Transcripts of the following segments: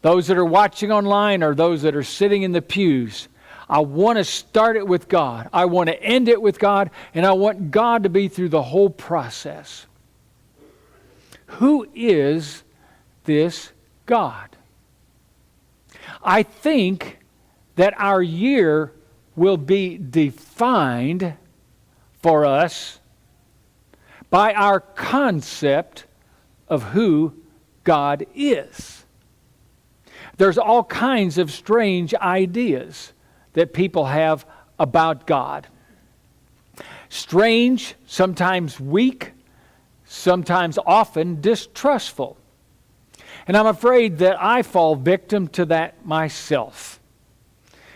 those that are watching online or those that are sitting in the pews, I want to start it with God. I want to end it with God, and I want God to be through the whole process. Who is this God? I think that our year will be defined for us by our concept of who God is. There's all kinds of strange ideas that people have about God. Strange, sometimes weak, sometimes often distrustful. And I'm afraid that I fall victim to that myself.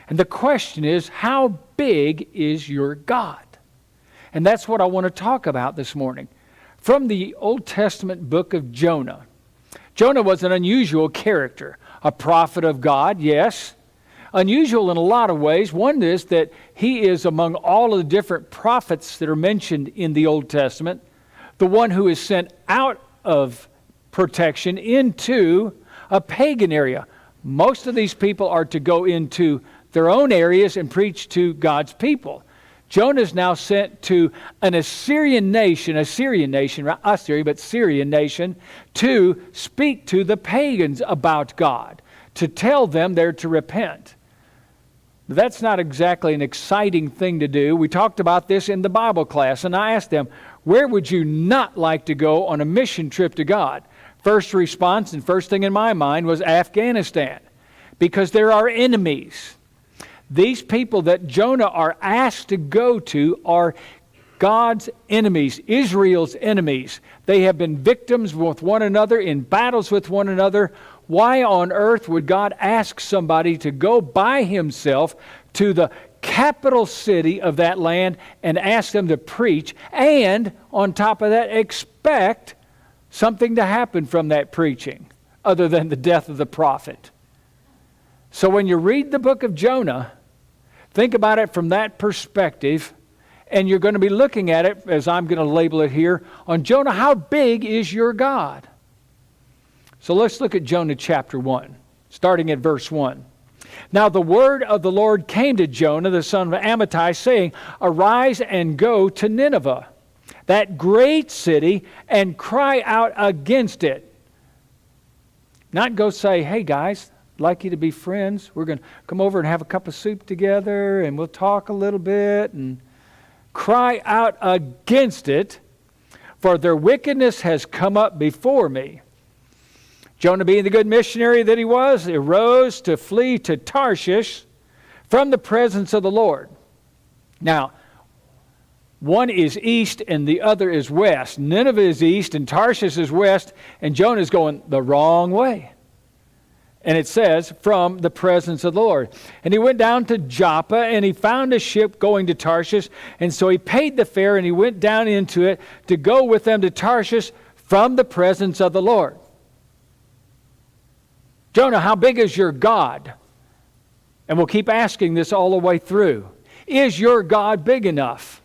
And the question is, how big is your God? And that's what I want to talk about this morning. From the Old Testament book of Jonah. Jonah was an unusual character, a prophet of God, yes. Unusual in a lot of ways. One is that he is among all of the different prophets that are mentioned in the Old Testament, the one who is sent out of protection into a pagan area. Most of these people are to go into their own areas and preach to God's people. Jonah is now sent to an Syrian nation, to speak to the pagans about God, to tell them they're to repent. But that's not exactly an exciting thing to do. We talked about this in the Bible class, and I asked them, where would you not like to go on a mission trip to God? First response and first thing in my mind was Afghanistan, because there are enemies. These people that Jonah are asked to go to are God's enemies, Israel's enemies. They have been victims with one another, in battles with one another. Why on earth would God ask somebody to go by himself to the capital city of that land and ask them to preach, and on top of that expect something to happen from that preaching other than the death of the prophet? So when you read the book of Jonah, think about it from that perspective, and you're going to be looking at it, as I'm going to label it here, on Jonah, how big is your God? So let's look at Jonah chapter 1, starting at verse 1. Now the word of the Lord came to Jonah, the son of Amittai, saying, Arise and go to Nineveh, that great city, and cry out against it. Not go say, hey guys, I'd like you to be friends. We're going to come over and have a cup of soup together, and we'll talk a little bit, and cry out against it, for their wickedness has come up before me. Jonah, being the good missionary that he was, arose to flee to Tarshish from the presence of the Lord. Now, one is east and the other is west. Nineveh is east and Tarshish is west, and Jonah is going the wrong way. And it says, from the presence of the Lord. And he went down to Joppa, and he found a ship going to Tarshish. And so he paid the fare, and he went down into it to go with them to Tarshish from the presence of the Lord. Jonah, how big is your God? And we'll keep asking this all the way through. Is your God big enough?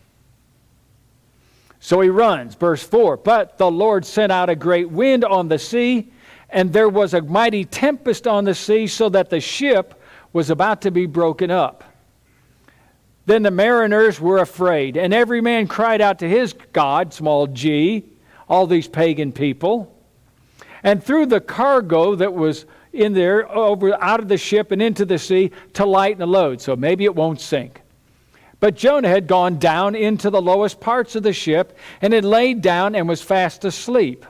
So he runs. Verse 4, But the Lord sent out a great wind on the sea, and there was a mighty tempest on the sea, so that the ship was about to be broken up. Then the mariners were afraid, and every man cried out to his God, small g, all these pagan people, and threw the cargo that was in there over out of the ship and into the sea to lighten the load, so maybe it won't sink. But Jonah had gone down into the lowest parts of the ship, and had laid down and was fast asleep.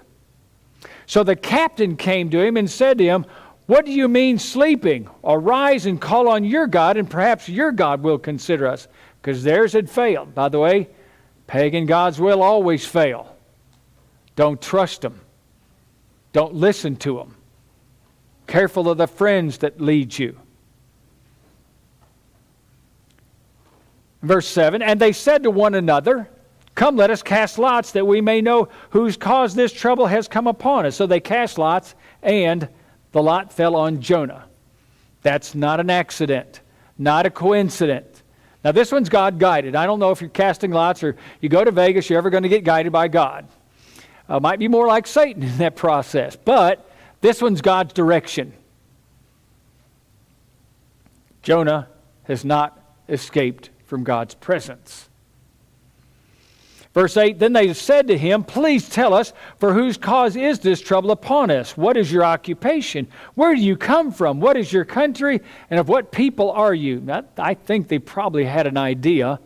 So the captain came to him and said to him, What do you mean sleeping? Arise and call on your God, and perhaps your God will consider us. Because theirs had failed. By the way, pagan gods will always fail. Don't trust them. Don't listen to them. Careful of the friends that lead you. Verse 7, And they said to one another, Come, let us cast lots, that we may know whose cause this trouble has come upon us. So they cast lots, and the lot fell on Jonah. That's not an accident, not a coincidence. Now this one's God-guided. I don't know if you're casting lots or you go to Vegas, you're ever going to get guided by God. Might be more like Satan in that process. But this one's God's direction. Jonah has not escaped from God's presence. Verse 8, then they said to him, please tell us, for whose cause is this trouble upon us? What is your occupation? Where do you come from? What is your country? And of what people are you? Now, I think they probably had an idea.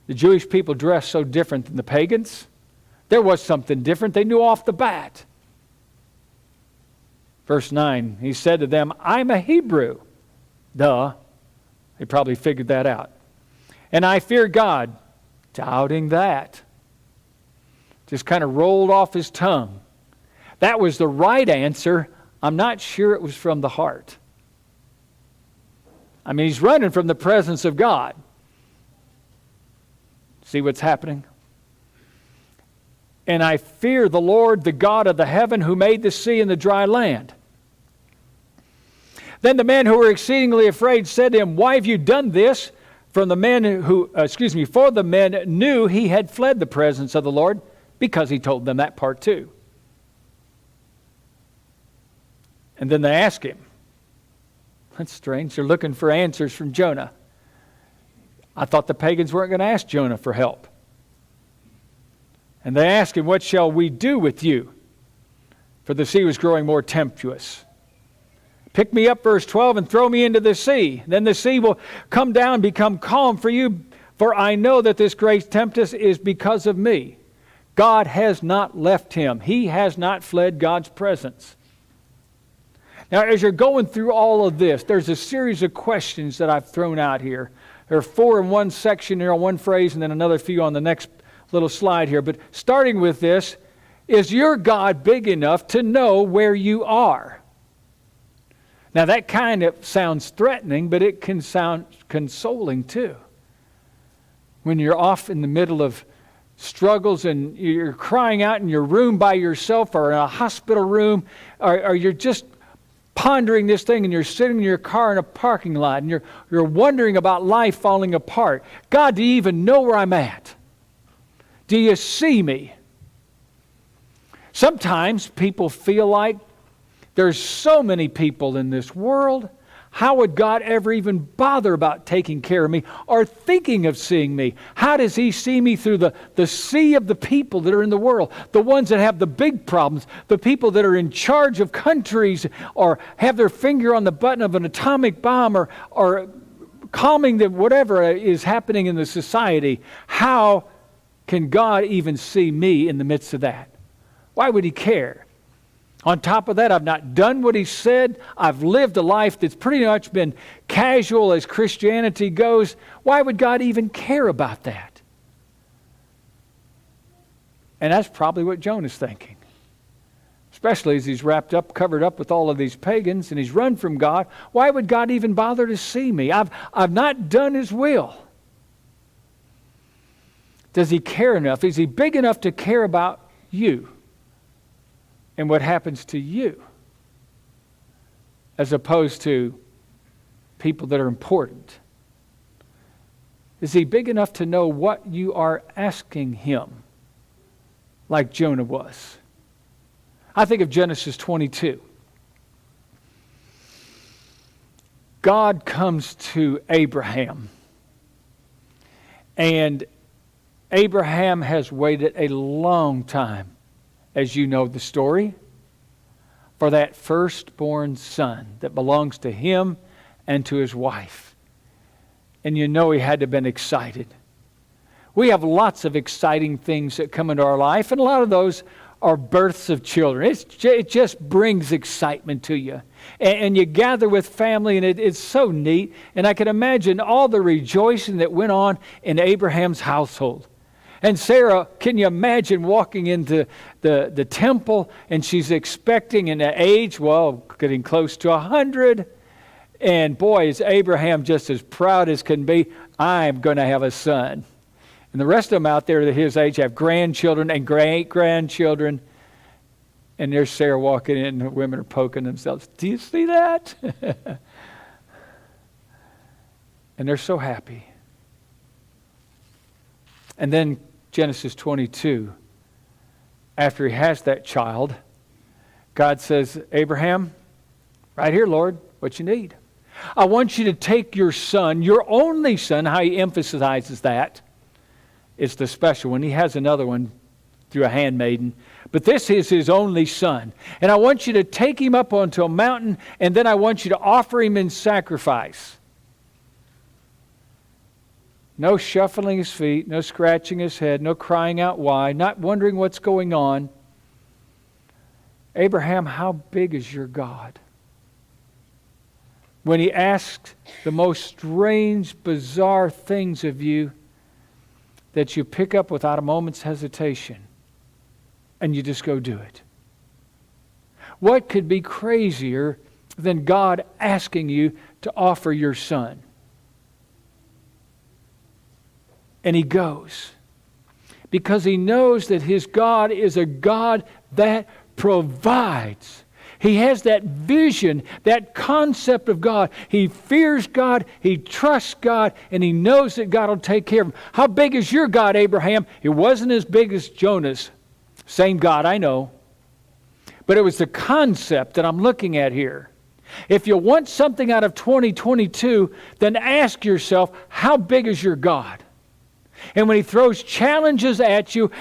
The Jewish people dressed so different than the pagans. There was something different. They knew off the bat. Verse 9, he said to them, I'm a Hebrew. Duh. They probably figured that out. And I fear God. Doubting that. Just kind of rolled off his tongue. That was the right answer. I'm not sure it was from the heart. I mean, he's running from the presence of God. See what's happening? And I fear the Lord, the God of the heaven, who made the sea and the dry land. Then the men who were exceedingly afraid said to him, why have you done this? For the men knew he had fled the presence of the Lord, because he told them that part too. And then they ask him. That's strange. They're looking for answers from Jonah. I thought the pagans weren't going to ask Jonah for help. And they ask him, what shall we do with you? For the sea was growing more tempestuous. Pick me up, verse 12, and throw me into the sea. Then the sea will come down, become calm for you, for I know that this great tempest is because of me. God has not left him. He has not fled God's presence. Now, as you're going through all of this, there's a series of questions that I've thrown out here. There are 4 in one section here on one phrase, and then another few on the next little slide here. But starting with this, is your God big enough to know where you are? Now that kind of sounds threatening, but it can sound consoling too. When you're off in the middle of struggles and you're crying out in your room by yourself or in a hospital room, or you're just pondering this thing and you're sitting in your car in a parking lot and you're wondering about life falling apart. God, do you even know where I'm at? Do you see me? Sometimes people feel like there's so many people in this world. How would God ever even bother about taking care of me or thinking of seeing me? How does he see me through the sea of the people that are in the world? The ones that have the big problems, the people that are in charge of countries or have their finger on the button of an atomic bomb or calming whatever is happening in the society. How can God even see me in the midst of that? Why would he care? On top of that, I've not done what he said. I've lived a life that's pretty much been casual as Christianity goes. Why would God even care about that? And that's probably what Jonah's thinking. Especially as he's covered up with all of these pagans, and he's run from God. Why would God even bother to see me? I've not done his will. Does he care enough? Is he big enough to care about you and what happens to you, as opposed to people that are important? Is he big enough to know what you are asking him, like Jonah was? I think of Genesis 22. God comes to Abraham, and Abraham has waited a long time, as you know the story, for that firstborn son that belongs to him and to his wife. And you know he had to have been excited. We have lots of exciting things that come into our life, and a lot of those are births of children. It just brings excitement to you. And you gather with family, and it's so neat. And I can imagine all the rejoicing that went on in Abraham's household. And Sarah, can you imagine walking into the temple, and she's expecting in an age, getting close to 100. And boy, is Abraham just as proud as can be. I'm going to have a son. And the rest of them out there at his age have grandchildren and great-grandchildren. And there's Sarah walking in, and the women are poking themselves. Do you see that? And they're so happy. And then Genesis 22, after he has that child, God says, Abraham, right here, Lord, what you need. I want you to take your son, your only son," how he emphasizes that. It's the special one. He has another one through a handmaiden. But this is his only son. "And I want you to take him up onto a mountain, and then I want you to offer him in sacrifice." No shuffling his feet, no scratching his head, no crying out why, not wondering what's going on. "Abraham, how big is your God?" When he asks the most strange, bizarre things of you that you pick up without a moment's hesitation, and you just go do it. What could be crazier than God asking you to offer your son? And he goes, because he knows that his God is a God that provides. He has that vision, that concept of God. He fears God, he trusts God, and he knows that God will take care of him. How big is your God, Abraham? It wasn't as big as Jonah's. Same God, I know. But it was the concept that I'm looking at here. If you want something out of 2022, then ask yourself, how big is your God? And when he throws challenges at you,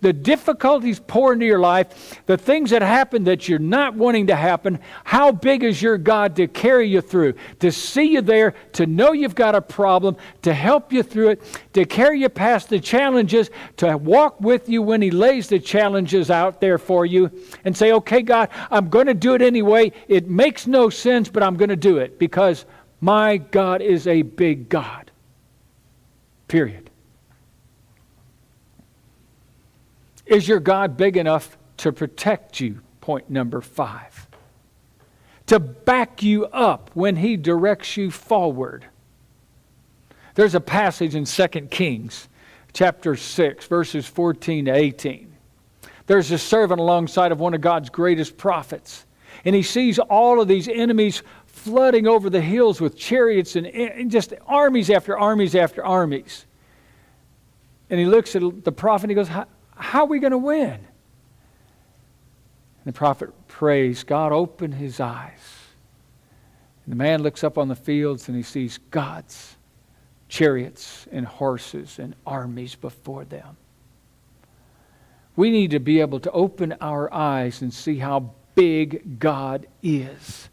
the difficulties pour into your life, the things that happen that you're not wanting to happen, how big is your God to carry you through, to see you there, to know you've got a problem, to help you through it, to carry you past the challenges, to walk with you when he lays the challenges out there for you and say, "Okay, God, I'm going to do it anyway. It makes no sense, but I'm going to do it because my God is a big God." Period. Is your God big enough to protect you? Point number 5. To back you up when he directs you forward. There's a passage in 2 Kings chapter 6, verses 14 to 18. There's a servant alongside of one of God's greatest prophets. And he sees all of these enemies flooding over the hills with chariots and just armies after armies after armies. And he looks at the prophet and he goes, how are we going to win? And the prophet prays, God, open his eyes. And the man looks up on the fields and he sees God's chariots and horses and armies before them. We need to be able to open our eyes and see how big God is.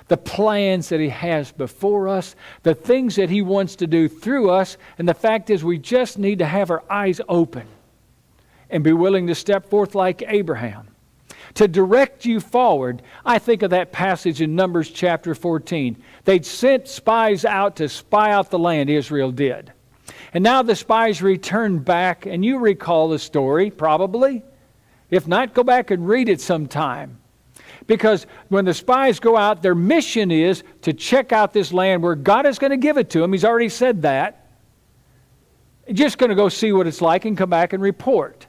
The plans that he has before us, the things that he wants to do through us, and the fact is we just need to have our eyes open and be willing to step forth like Abraham. To direct you forward, I think of that passage in Numbers chapter 14. They'd sent spies out to spy out the land, Israel did. And now the spies returned back, and you recall the story, probably. If not, go back and read it sometime. Because when the spies go out, their mission is to check out this land where God is going to give it to them. He's already said that. Just going to go see what it's like and come back and report.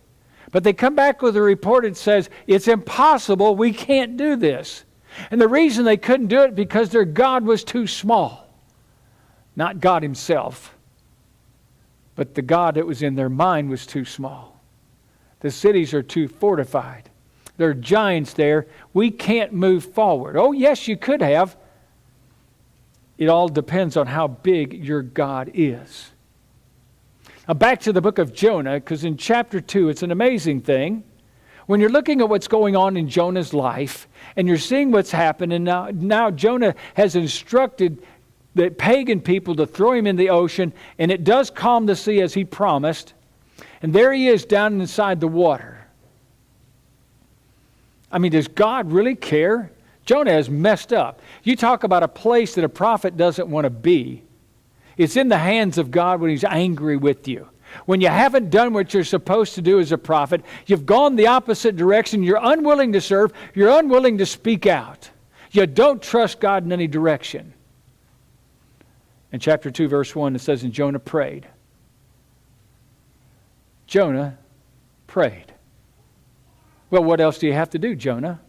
But they come back with a report that says, it's impossible, we can't do this. And the reason they couldn't do it because their God was too small. Not God himself, but the God that was in their mind was too small. The cities are too fortified. There are giants there. We can't move forward. Oh, yes, you could have. It all depends on how big your God is. Now back to the book of Jonah, because in chapter 2, it's an amazing thing. When you're looking at what's going on in Jonah's life, and you're seeing what's happened, and now Jonah has instructed the pagan people to throw him in the ocean, and it does calm the sea as he promised. And there he is down inside the water. I mean, does God really care? Jonah has messed up. You talk about a place that a prophet doesn't want to be. It's in the hands of God when he's angry with you. When you haven't done what you're supposed to do as a prophet, you've gone the opposite direction, you're unwilling to serve, you're unwilling to speak out. You don't trust God in any direction. In chapter 2, verse 1, it says, and Jonah prayed. Jonah prayed. Well, what else do you have to do, Jonah?